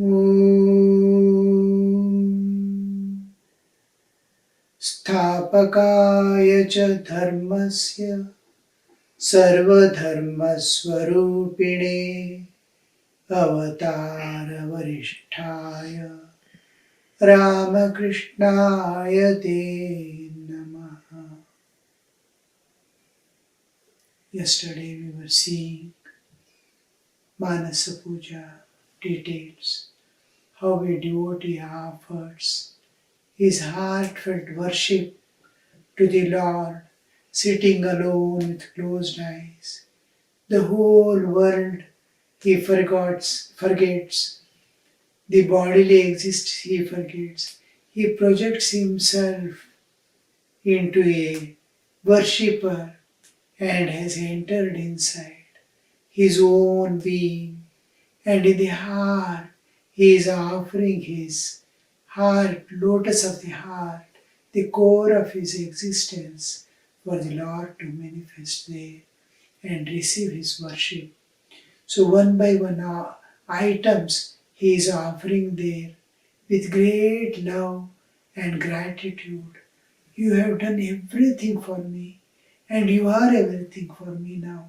Om Sthapakaya cha dharmasya sarvadharmasvarupine avatara varishtaya Ramakrishnaya te namaha. Yesterday we were seeing Manasa Puja details, how a devotee offers his heartfelt worship to the Lord, sitting alone with closed eyes. The whole world he forgets. The bodily existence he forgets. He projects himself into a worshipper and has entered inside his own being, and in the heart he is offering his heart, lotus of the heart, the core of his existence, for the Lord to manifest there and receive his worship. So one by one items he is offering there with great love and gratitude. You have done everything for me, and you are everything for me now.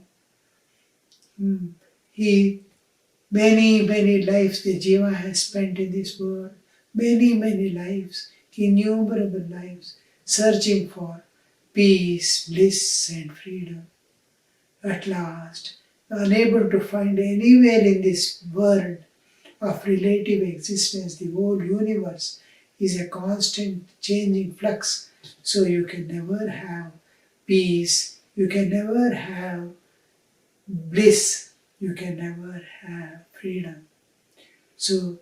He many lives the Jiva has spent in this world, many lives, innumerable lives, searching for peace, bliss, and freedom. At last, unable to find anywhere in this world of relative existence, the whole universe is a constant changing flux, so you can never have peace, you can never have bliss, you can never have freedom. So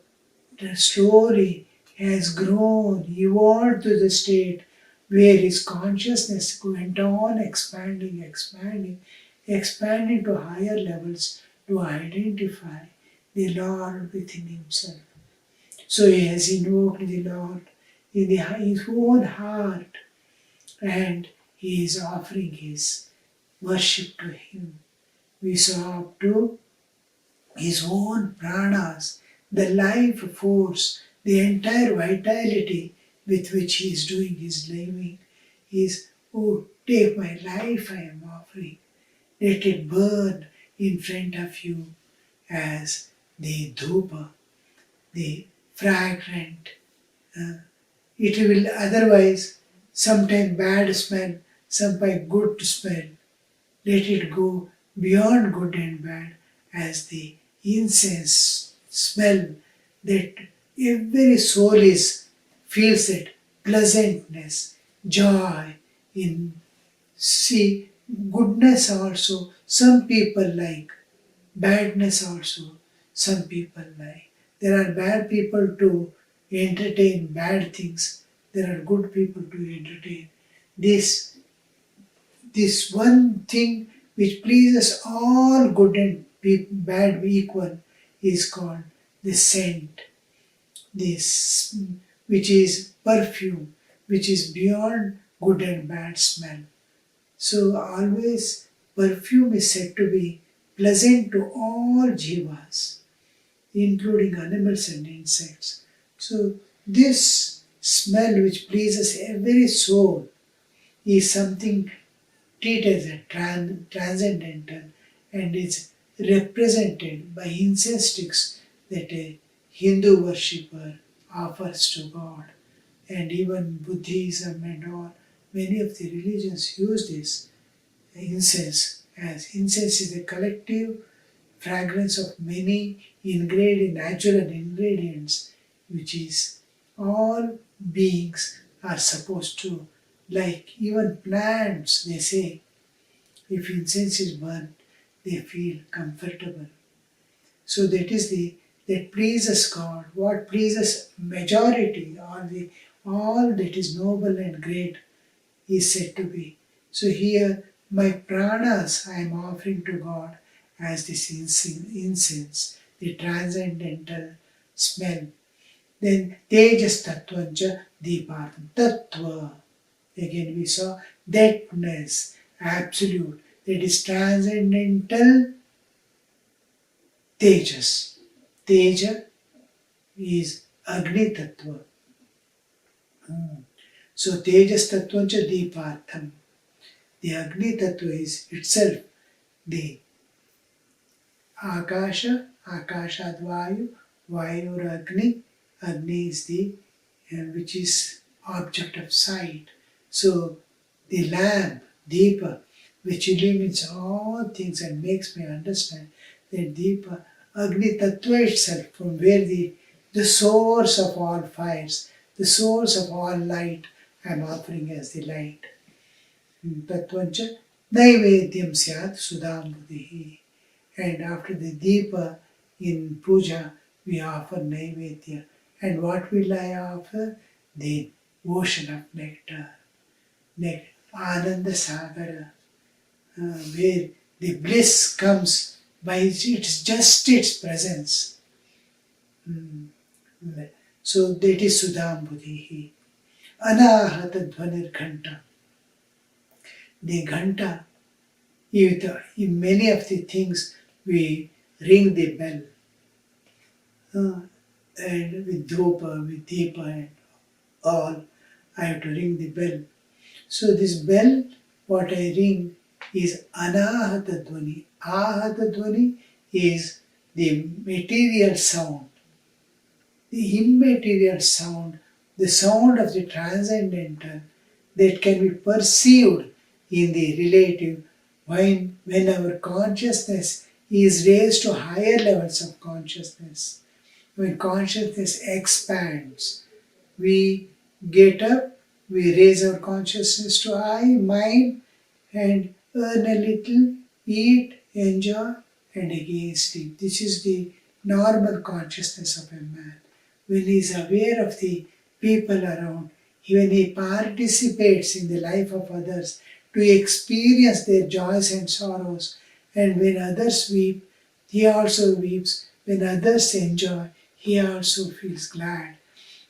the story has grown, evolved to the state where his consciousness went on expanding to higher levels to identify the Lord within himself. So he has invoked the Lord in his own heart, and he is offering his worship to him. We saw up to his own pranas, the life force, the entire vitality with which he is doing his living is, oh, take my life I am offering. Let it burn in front of you as the dhupa, the fragrant. It will otherwise sometimes bad smell, sometimes good smell. Let it go beyond good and bad as the incense smell that every soul feels that pleasantness, joy in see goodness also. Some people like badness also. Some people like. There are bad people to entertain bad things. There are good people to entertain. This one thing which pleases all good and bad equal is called the scent. This which is perfume, which is beyond good and bad smell. So always perfume is said to be pleasant to all jivas, including animals and insects. So this smell which pleases every soul is something treated as a transcendental and is represented by incense sticks that a Hindu worshipper offers to God. And even Buddhism and all, many of the religions use this incense, as incense is a collective fragrance of many natural ingredients, which is all beings are supposed to like. Even plants, they say, if incense is burned, they feel comfortable. So that pleases God. What pleases majority, all that is noble and great is said to be. So here my pranas I am offering to God as this incense, the transcendental smell. Then tejas tattvancha deepatam. Tattva. Again we saw thatness, absolute, that is transcendental tejas. Teja, is Agni Tattva. So Tejas Tattvancha Deepartham. The Agni Tattva is itself the Akasha, Akashad Vayu, Vayu Agni. Agni is the which is object of sight. So the lamp, Deepa, which illumines all things and makes me understand that Deepa, Agni Tattva itself, from where the source of all fires, the source of all light, I am offering as the light. Tattvancha Naivedyam Syat Sudambudihi. And after the Deepa in Puja, we offer Naivedya. And what will I offer? The ocean of nectar, Ananda Sagara, where the bliss comes by its presence. So that is Sudambudihi. Anahata Dhvanir Ghanta. The Ghanta, in many of the things we ring the bell. And with Dhupa, with Deepa and all, I have to ring the bell. So this bell, what I ring is Anahata Dhvani. Ahata Dhvani is the material sound, the immaterial sound, the sound of the transcendental that can be perceived in the relative when our consciousness is raised to higher levels of consciousness. When consciousness expands, we get up, we raise our consciousness to high mind and earn a little, eat, enjoy, and again sleep. This is the normal consciousness of a man. When he is aware of the people around, when he participates in the life of others to experience their joys and sorrows, and when others weep, he also weeps. When others enjoy, he also feels glad.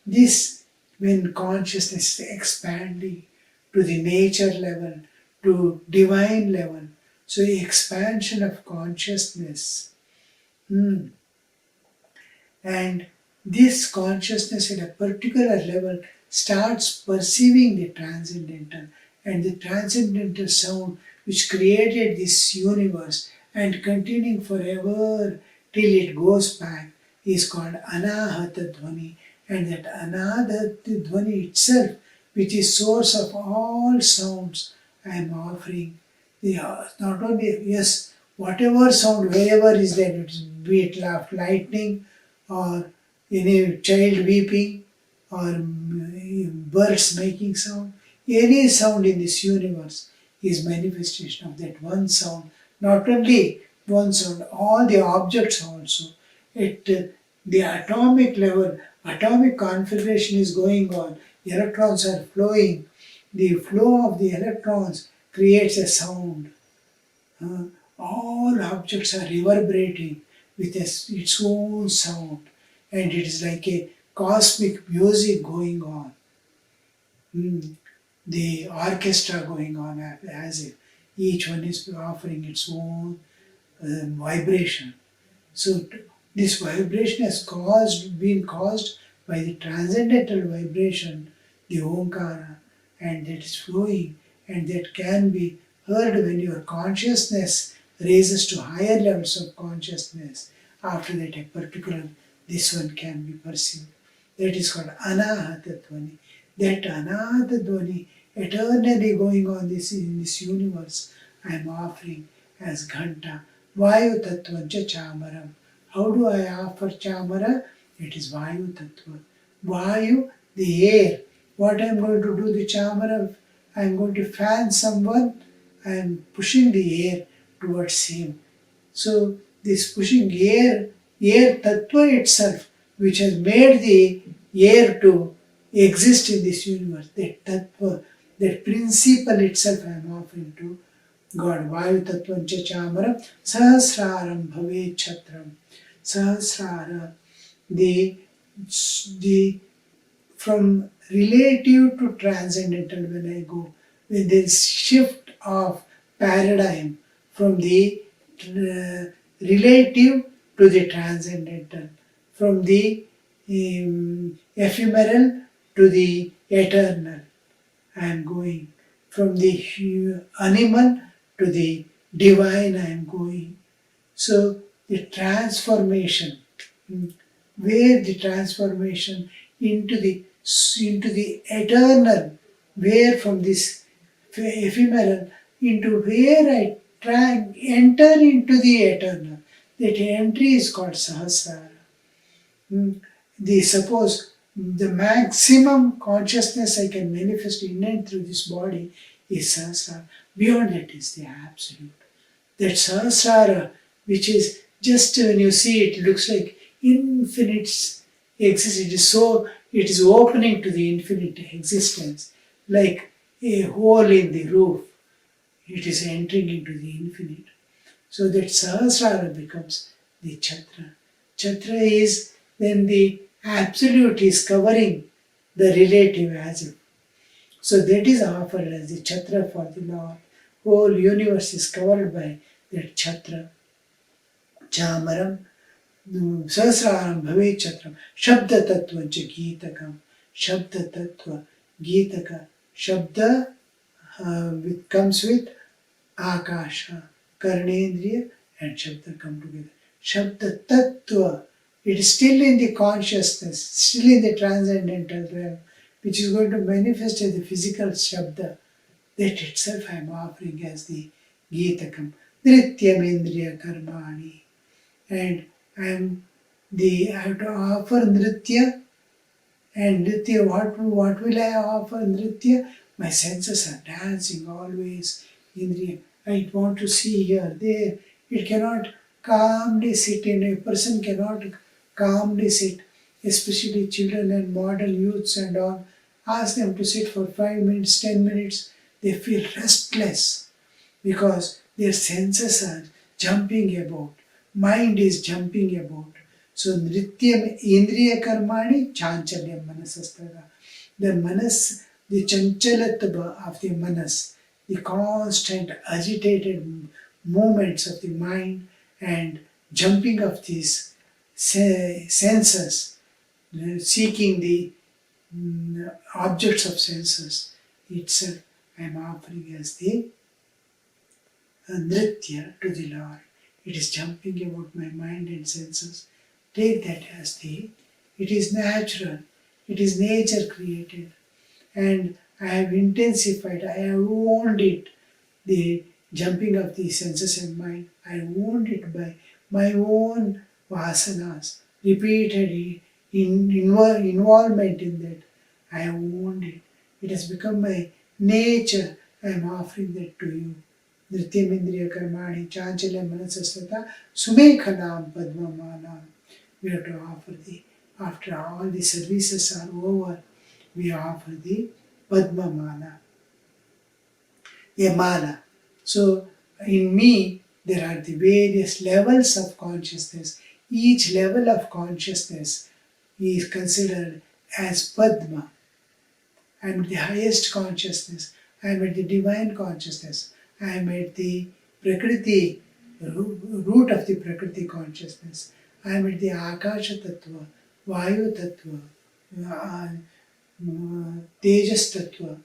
This, when consciousness is expanding to the nature level, to divine level, so expansion of consciousness. And this consciousness at a particular level starts perceiving the transcendental, and the transcendental sound which created this universe and continuing forever till it goes back is called Anahata Dhvani. And that Anahata Dhvani itself, which is source of all sounds, I am offering. Not only, yes, whatever sound, wherever is there, be it lightning or any child weeping or birds making sound, any sound in this universe is manifestation of that one sound. Not only one sound, all the objects also. At the atomic level, atomic configuration is going on. The electrons are flowing. The flow of the electrons creates a sound. All objects are reverberating with its own sound. And it is like a cosmic music going on. The orchestra going on as if each one is offering its own vibration. So this vibration has been caused by the transcendental vibration, the Omkara, and that is flowing, and that can be heard when your consciousness raises to higher levels of consciousness. After that, a particular, this one can be perceived. That is called Anahata Dhvani. That Anahata Dhvani, eternally going on in this universe, I am offering as Ghanta. Vayu Tattvancha Chamaram. How do I offer Chamara? It is Vayu Tattva. Vayu, the air. What I am going to do the Chamara? I am going to fan someone. I am pushing the air towards him. So this pushing air Tattva itself, which has made the air to exist in this universe, that Tattva, that principle itself I am offering to God. Vayu Tattvancha Chamaram Sahasraram Bhave Chatram. Sahasrara, the from relative to transcendental, when I go, when there is shift of paradigm from the relative to the transcendental, from the ephemeral to the eternal. I am going from the animal to the divine. I am going. So the transformation, where the transformation into the eternal, where from this ephemeral into where I enter into the eternal. That entry is called sahasrara. Suppose the maximum consciousness I can manifest in and through this body is sahasrara. Beyond that is the absolute. That sahasrara, which is just when you see it, looks like infinite existence. It is opening to the infinite existence, like a hole in the roof. It is entering into the infinite. So that sahasrara becomes the chatra. Chatra is when the absolute is covering the relative as if. So that is offered as the chatra for the Lord. Whole universe is covered by that chatra. Chamaram sahasraram bhave chatram. Shabda tattva cha geetakam. Shabda tattva geetaka. Shabda comes with akasha, karnendriya and shabda come together. Shabda tattva. It is still in the consciousness, still in the transcendental realm, which is going to manifest as the physical shabda. That itself I am offering as the Geetakam. Nrityam Indriya Karmani. And I have to offer Nritya. And Nritya, what will I offer Nritya? My senses are dancing always. Indriya. I want to see here, there. It cannot calmly sit a person cannot calmly sit, especially children and model youths and all. Ask them to sit for 5 minutes, 10 minutes. They feel restless because their senses are jumping about. Mind is jumping about. So Nrityam Indriya Karmani Chanchalyam Manasastaga. The manas, the chanchalatva of the manas, the constant agitated movements of the mind and jumping of these senses, seeking the objects of senses itself, I am offering as the nritya to the Lord. It is jumping about my mind and senses. Take that as it is natural, it is nature created, and I have intensified, I have owned it, the jumping of the senses and mind. I owned it by my own vasanas, repeated involvement in that. I have owned it. It has become my nature. I am offering that to you. Nrityam Indriya Karmani Chanchalyam Manasastata Sumekhanam Padmamanam. We have to offer after all the services are over, we offer the Padmamala, a mala. So in me, there are the various levels of consciousness. Each level of consciousness is considered as Padma. I am the highest consciousness. I am at the divine consciousness. I am at the Prakriti, root of the Prakriti consciousness. I am at the Akasha Tattva, Vayu Tattva, Tejas Tattva,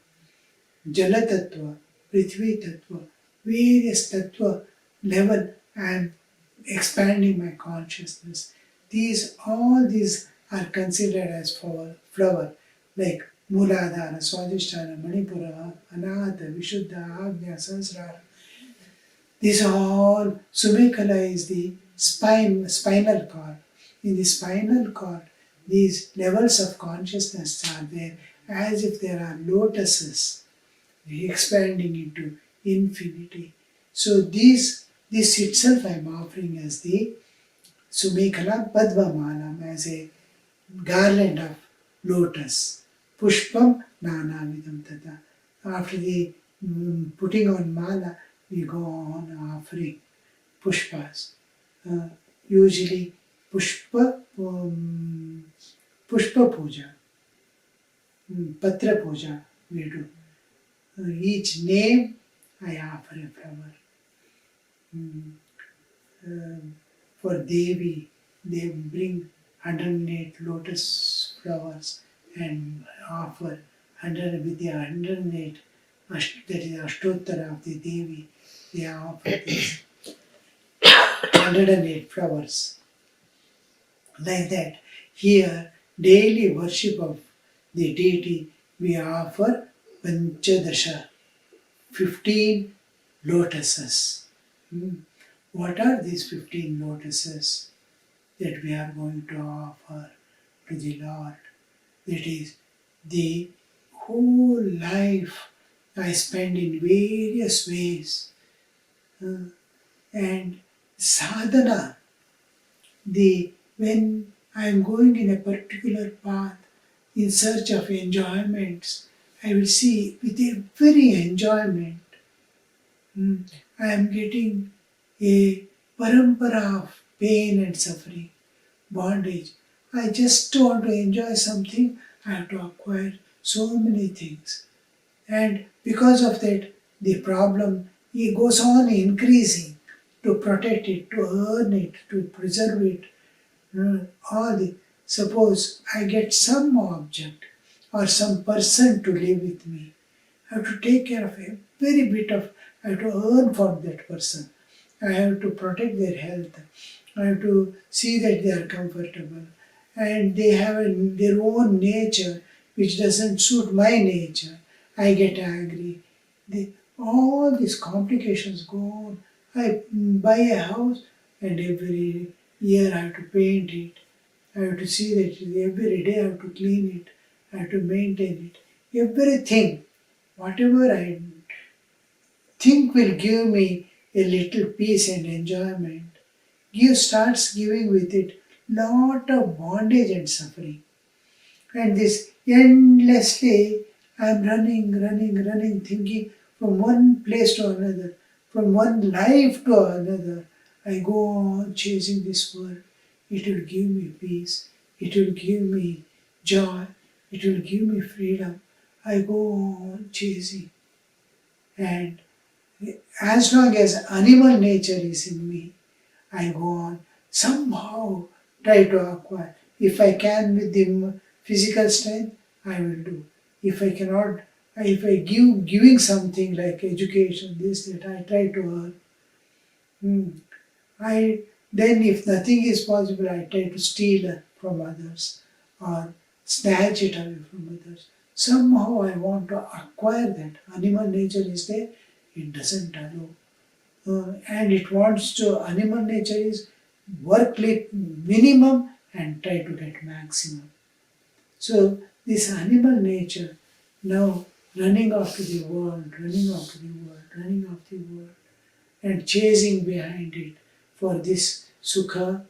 Jala Tattva, Prithvi Tattva, various Tattva level. I am expanding my consciousness. All these are considered as flower, like Muladhara, Swadhisthana, Manipura, Anahata, Vishuddha, Agnya, Sahasrara. These are all, Sumekhala is the spinal cord. In the spinal cord, these levels of consciousness are there as if there are lotuses expanding into infinity. So this itself I am offering as the Sumekhala Padmamalam, as a garland of lotus. Pushpam Nana Vidam Tata. After the putting on mala, we go on offering pushpas. Usually pushpa puja, patra puja we do. Each name I offer a flower. For Devi, they bring 108 lotus flowers and offer 100 with the 108, that is Ashtottara of the Devi, they offer these 108 flowers. Like that, here, daily worship of the deity, we offer Panchadasha, 15 lotuses. What are these 15 lotuses that we are going to offer to the Lord? That is, the whole life I spend in various ways. And sadhana, when I am going in a particular path in search of enjoyments, I will see with every enjoyment, I am getting a parampara of pain and suffering, bondage. I just want to enjoy something, I have to acquire so many things. And because of that, the problem it goes on increasing to protect it, to earn it, to preserve it. Suppose I get some object or some person to live with me. I have to take care of every bit of, I have to earn for that person. I have to protect their health. I have to see that they are comfortable. And they have their own nature which doesn't suit my nature. I get angry. All these complications go on. I buy a house and every year I have to paint it. I have to see that every day I have to clean it. I have to maintain it. Everything, whatever I think will give me a little peace and enjoyment, starts giving with it lot of bondage and suffering. And this endlessly I am running, thinking from one place to another, from one life to another. I go on chasing this world. It will give me peace. It will give me joy. It will give me freedom. I go on chasing. And as long as animal nature is in me, I go on somehow try to acquire. If I can with the physical strength, I will do. If I cannot, if I giving something like education, this, that, I try to earn. Then if nothing is possible, I try to steal from others or snatch it away from others. Somehow I want to acquire that. Animal nature is there, it doesn't allow. And it wants to, animal nature is work minimum and try to get maximum. So this animal nature now running after the world, and chasing behind it for this sukha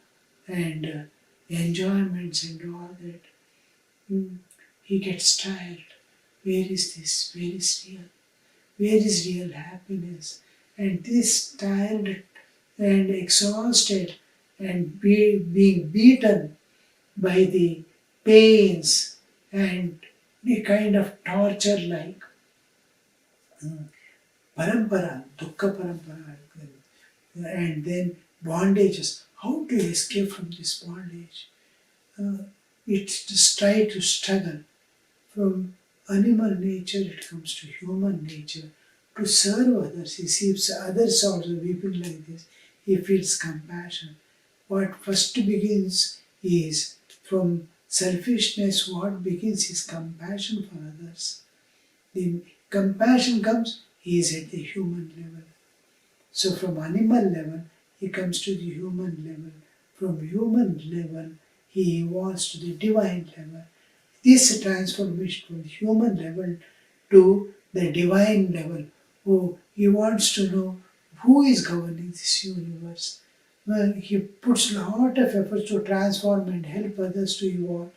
and enjoyments and all that. He gets tired. Where is this? Where is real? Where is real happiness? And this tired and exhausted and being beaten by the pains and the kind of torture like parampara, dukkha parampara, and then bondages. How to escape from this bondage? It's just try to struggle. From animal nature, it comes to human nature. To serve others, he sees others also weeping like this. He feels compassion. What first begins is from selfishness, what begins is compassion for others. The compassion comes, he is at the human level. So from animal level, he comes to the human level. From human level, he evolves to the divine level. This transformation from the human level to the divine level. Oh, he wants to know who is governing this universe. Well, he puts a lot of efforts to transform and help others to evolve.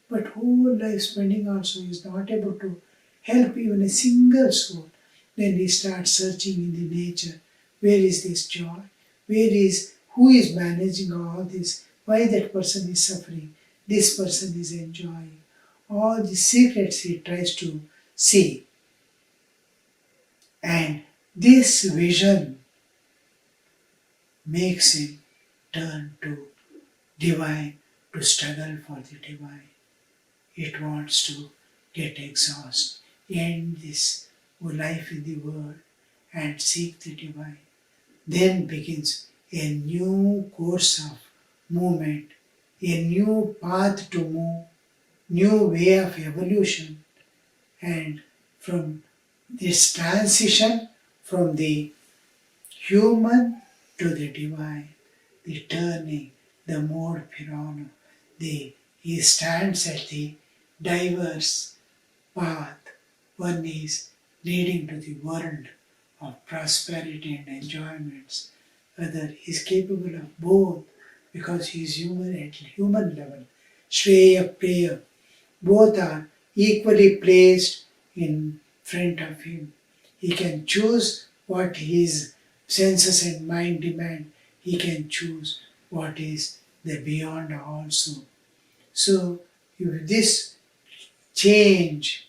But whole life spending also is not able to help even a single soul. Then he starts searching in the nature. Where is this joy? Who is managing all this? Why that person is suffering? This person is enjoying. All the secrets he tries to see. And this vision makes him turn to divine to struggle for the divine. It wants to get exhausted, end this life in the world and seek the divine. Then begins a new course of movement, a new path to move, new way of evolution, and from this transition from the human to the divine, the turning, the mode pirana, he stands at the diverse path. One is leading to the world of prosperity and enjoyments. Other is capable of both because he is human at human level. Shreya, Preya, both are equally placed in front of him. He can choose what his senses and mind demand. He can choose what is the beyond also. So if this change,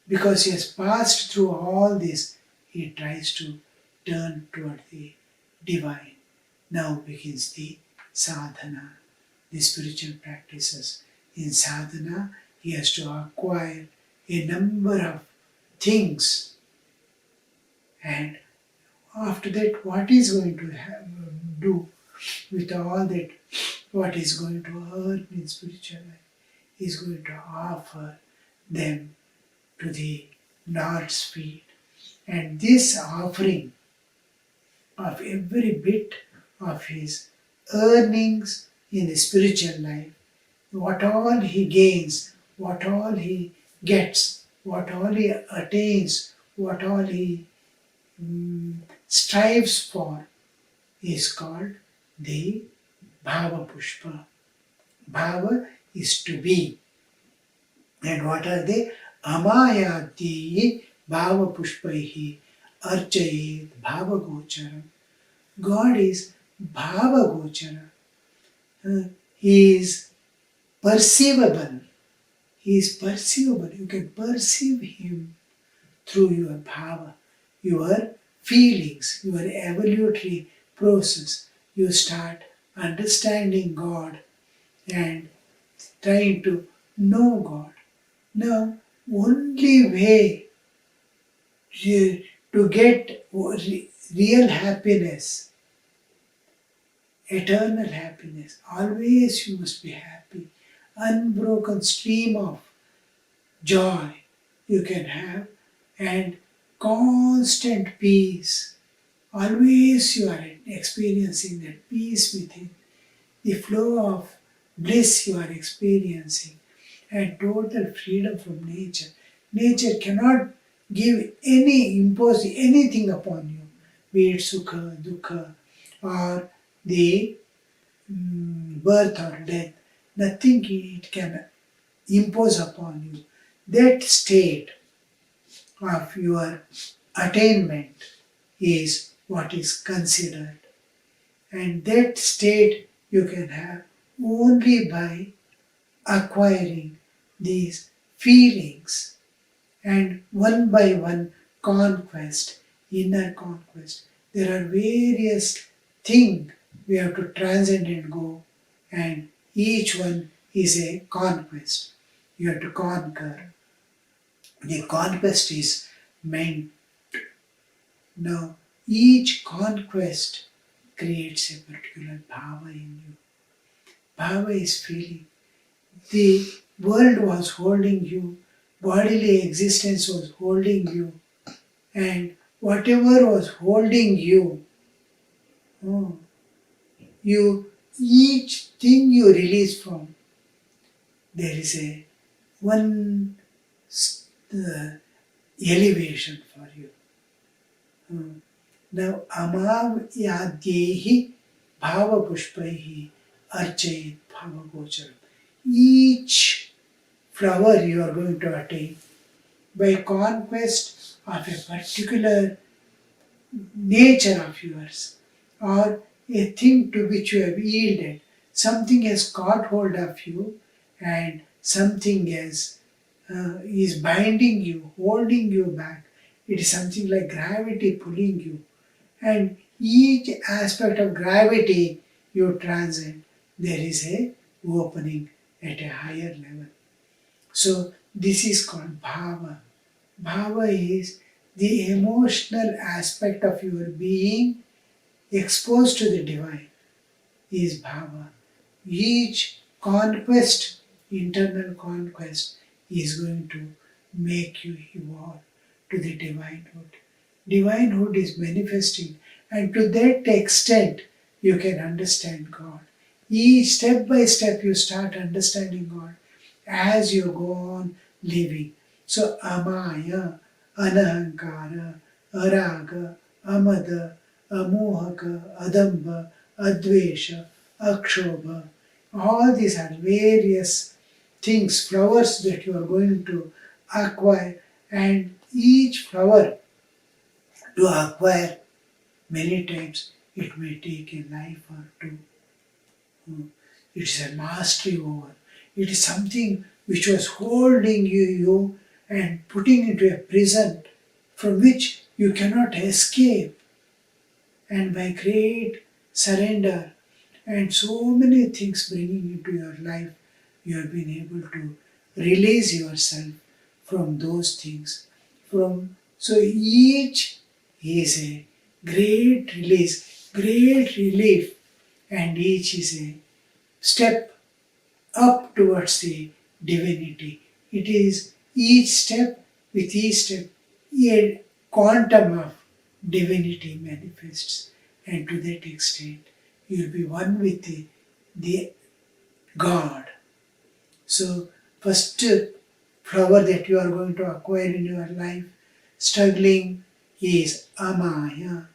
because he has passed through all this, he tries to turn toward the divine. Now begins the sadhana, the spiritual practices. In sadhana, he has to acquire a number of things. And after that, what is going to do with all that, what is going to earn in spiritual life? He is going to offer them to the Lord's feet. And this offering of every bit of his earnings in the spiritual life, what all he gains, what all he gets, what all he attains, what all he strives for, is called the Bhava Pushpa. Bhava is to be. And what are they? Amayati Bhava Pushpaihi Archayet Bhava Gocharam. God is Bhava Gochara. He is perceivable. He is perceivable. You can perceive him through your bhava, your feelings, your evolutionary process. You start understanding God and trying to know God. Now, only way to get real happiness, eternal happiness, always you must be happy, unbroken stream of joy you can have, and constant peace. Always you are experiencing that peace within, the flow of bliss you are experiencing, and total freedom from nature. Nature cannot impose anything upon you, be it sukha, dukkha, or the birth or death. Nothing it can impose upon you. That state of your attainment is what is considered. And that state you can have only by acquiring these feelings, and one by one conquest, inner conquest. There are various things we have to transcend and go, and each one is a conquest. You have to conquer. The conquest is meant. Now, each conquest creates a particular bhava in you. Bhava is feeling. The world was holding you, bodily existence was holding you, and whatever was holding you, each thing you release from, there is a one elevation for you. Now, amav yadyehi bhava pushpaihi archayit bhava gocharam. Each flower you are going to attain by conquest of a particular nature of yours, or a thing to which you have yielded. Something has caught hold of you, and something is binding you, holding you back. It is something like gravity pulling you. And each aspect of gravity you transcend. There is a opening at a higher level. So this is called bhava. Bhava is the emotional aspect of your being exposed to the divine is bhava. Each conquest, internal conquest, is going to make you evolve to the divinehood. Divinehood is manifesting, and to that extent, you can understand God. Each step by step, you start understanding God as you go on living. So, amaya, anahankara, araga, amada, amohaka, adamba, advesha, akshobha. All these are various things, flowers that you are going to acquire, and each flower to acquire many times it may take a life or two. It's a mastery over. It is something which was holding you and putting into a prison from which you cannot escape. And by great surrender and so many things bringing into your life, you have been able to release yourself from those things. So each is a great release, great relief, and each is a step up towards the divinity. It is each step, with each step, a quantum of divinity manifests, and to that extent, you will be one with the God. So, first flower that you are going to acquire in your life, struggling, is amaya.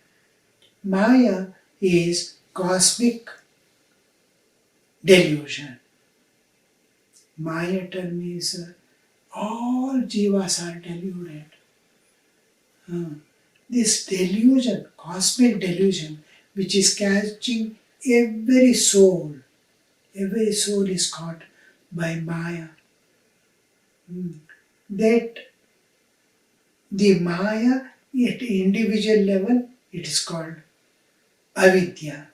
Maya is cosmic delusion. Maya term is all jivas are deluded. This delusion, cosmic delusion, which is catching every soul is caught by Maya. That the Maya at individual level, it is called avidya.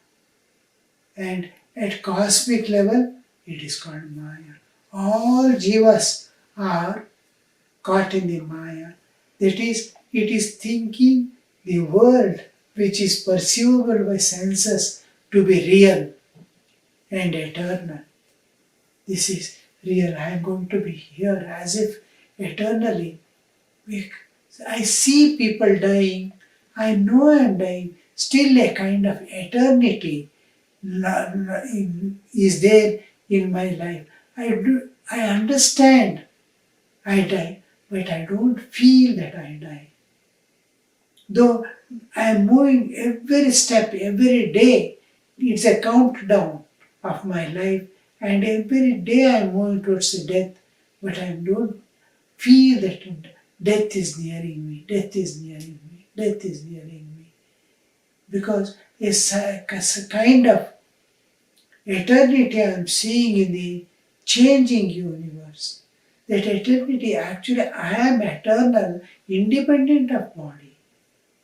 And at cosmic level, it is called Maya. All jivas are caught in the Maya. That is, it is thinking the world which is perceivable by senses to be real and eternal. This is real. I am going to be here as if eternally. I see people dying. I know I am dying. Still a kind of eternity is there in my life. I understand I die, but I don't feel that I die. Though I am moving every step, every day, it's a countdown of my life, and every day I am moving towards the death, but I don't feel that death is nearing me, death is nearing me, death is nearing me. Because it's a kind of eternity I am seeing in the changing universe. That eternity, actually I am eternal, independent of body.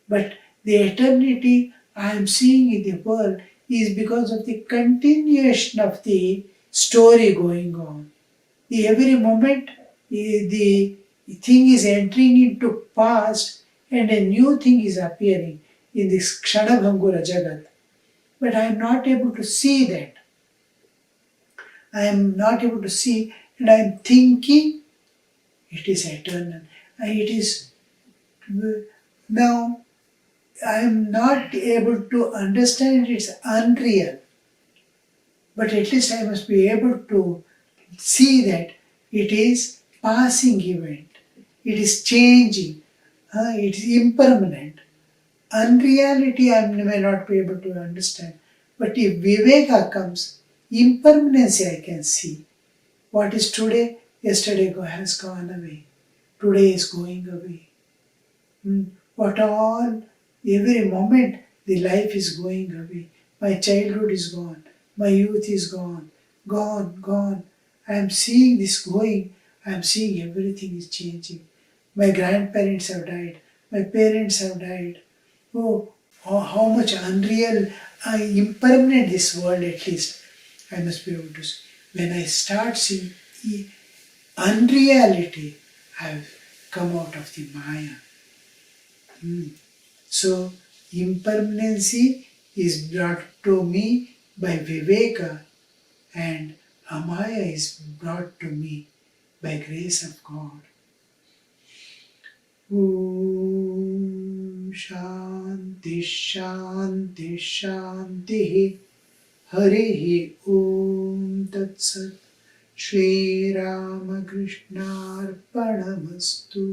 But the eternity I am seeing in the world is because of the continuation of the story going on. Every moment the thing is entering into past and a new thing is appearing in this Kshanabhangura Jagat. But I am not able to see that. I am not able to see, and I am thinking it is eternal. It is now I am not able to understand it's unreal. But at least I must be able to see that it is passing event. It is changing. It is impermanent. Unreality I may not be able to understand. But if Viveka comes, impermanency I can see. What is today, yesterday has gone away. Today is going away. What all, every moment the life is going away. My childhood is gone. My youth is gone. Gone. I am seeing this going. I am seeing everything is changing. My grandparents have died. My parents have died. Oh, how much unreal, impermanent this world at least. I must be able to see. When I start seeing unreality, I've come out of the Maya. So, impermanency is brought to me by Viveka, and Amaya is brought to me by grace of God. Om Shanti Shanti Shanti Harihi Om Tat Sat Shri Ramakrishna Arpanamastu.